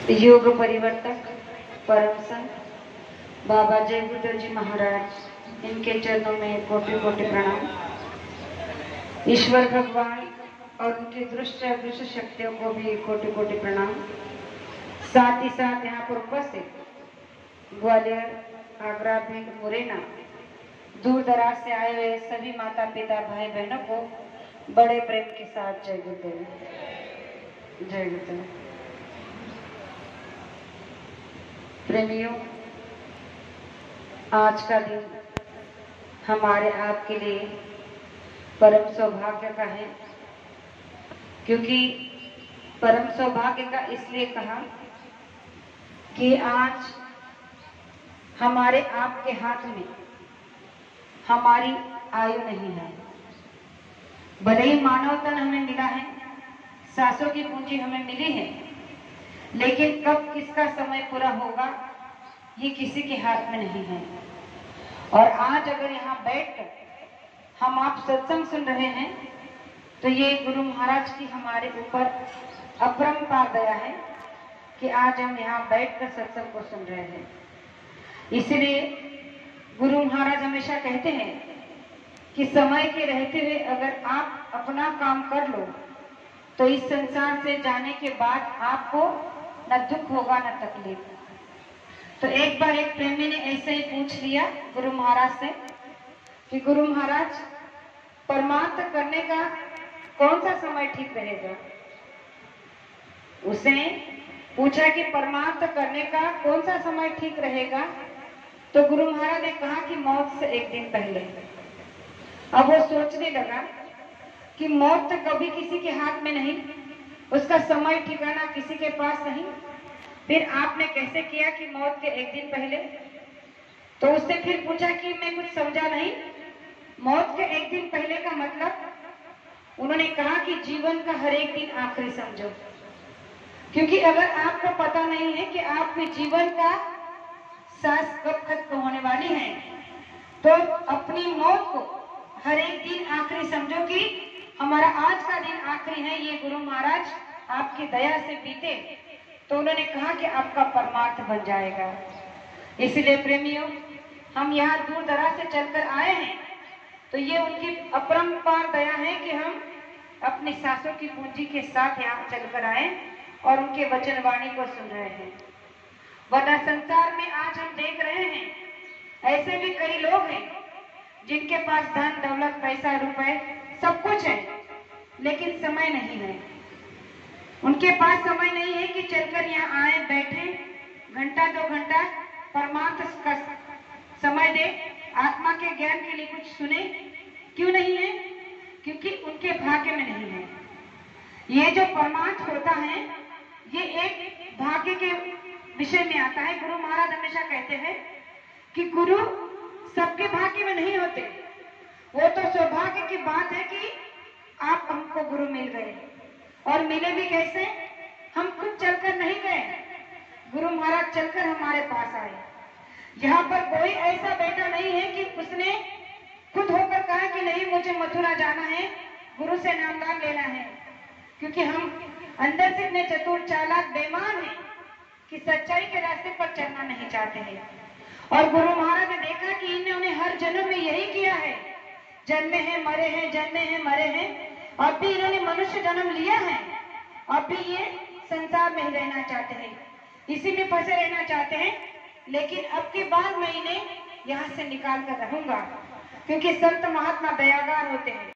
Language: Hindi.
योग परिवर्तक परम संत बाबा जय गुरुदेव जी महाराज, इनके चरणों में कोटि कोटि प्रणाम। ईश्वर भगवान और उनकी दृष्ट अदृश्य शक्तियों को भी कोटि कोटि प्रणाम। साथ ही साथ यहाँ पर उपस्थित ग्वालियर, आगरा, भिंड, मुरैना, दूर दराज से आए हुए सभी माता पिता भाई बहनों को बड़े प्रेम के साथ जय गुरुदेव, जय गुरुदेव। प्रेमियों, आज का दिन हमारे आपके लिए परम सौभाग्य का है, क्योंकि परम सौभाग्य का इसलिए कहा कि आज हमारे आपके हाथ में हमारी आयु नहीं है। भले ही मानव तन हमें मिला है, सांसों की पूंजी हमें मिली है, लेकिन कब किसका समय पूरा होगा ये किसी के हाथ में नहीं है। और आज अगर यहाँ बैठकर हम आप सत्संग सुन रहे हैं तो ये गुरु महाराज की हमारे ऊपर अपरंपार दया है कि आज हम यहाँ बैठकर सत्संग को सुन रहे हैं। इसलिए गुरु महाराज हमेशा कहते हैं कि समय के रहते हुए अगर आप अपना काम कर लो तो इस संसार से जाने के बाद आपको न दुख होगा न तकलीफ। तो एक बार एक प्रेमी ने ऐसे ही पूछ लिया गुरु महाराज से कि गुरु महाराज, परमार्थ करने का कौन सा समय ठीक रहेगा। उसने पूछा कि परमार्थ करने का कौन सा समय ठीक रहेगा, तो गुरु महाराज ने कहा कि मौत से एक दिन पहले। अब वो सोचने लगा कि मौत तो कभी किसी के हाथ में नहीं, उसका समय ठिकाना किसी के पास नहीं, फिर आपने कैसे किया कि मौत के एक दिन पहले। तो उसने फिर पूछा कि मैं कुछ समझा नहीं, मौत के एक दिन पहले का मतलब। उन्होंने कहा कि जीवन का हर एक दिन आखिरी समझो, क्योंकि अगर आपको पता नहीं है कि आपके जीवन का सांस कब खत्म होने वाली है, तो अपनी मौत को हर एक दिन आखिरी समझो कि हमारा आज का दिन आखिरी है। ये गुरु महाराज आपकी दया से बीते तो उन्होंने कहा कि आपका परमार्थ बन जाएगा। इसलिए प्रेमियों, हम यहाँ दूर दराज से चलकर आए हैं तो ये उनकी अपरंपार दया है कि हम अपनी सांसों की पूंजी के साथ यहाँ चलकर आए और उनके वचन वाणी को सुन रहे हैं। वरना संसार में आज हम देख रहे हैं ऐसे भी कई लोग हैं जिनके पास धन दौलत पैसा रुपए सब कुछ है, लेकिन समय नहीं है। उनके पास समय नहीं है कि चलकर यहाँ आए, बैठे, घंटा दो घंटा परमार्थ का समय दे, आत्मा के ज्ञान के लिए कुछ सुने। क्यों नहीं है? क्योंकि उनके भाग्य में नहीं है। ये जो परमार्थ होता है ये एक भाग्य के विषय में आता है। गुरु महाराज हमेशा कहते हैं कि गुरु सबके भाग्य में नहीं होते। वो तो सौभाग्य की बात है कि आप हमको गुरु मिल गए, और मिले भी कैसे? हम खुद चलकर नहीं गए, गुरु महाराज चलकर हमारे पास आए। यहाँ पर कोई ऐसा बेटा नहीं है कि उसने खुद होकर कहा कि नहीं मुझे मथुरा जाना है, गुरु से नामदान लेना है, क्योंकि हम अंदर से इतने चतुर चालाक बेईमान हैं कि सच्चाई के रास्ते पर चलना नहीं चाहते हैं। और गुरु महाराज ने देखा कि इन्होंने हर जन्म में यही किया है, जन्मे हैं मरे हैं, जन्मे हैं मरे हैं। अब भी इन्होंने मनुष्य जन्म लिया है, अब भी ये संसार में ही रहना चाहते हैं, इसी में फंसे रहना चाहते हैं। लेकिन अब के बाद मैं इन्हें यहाँ से निकाल कर रहूंगा, क्योंकि संत महात्मा दयागार होते हैं।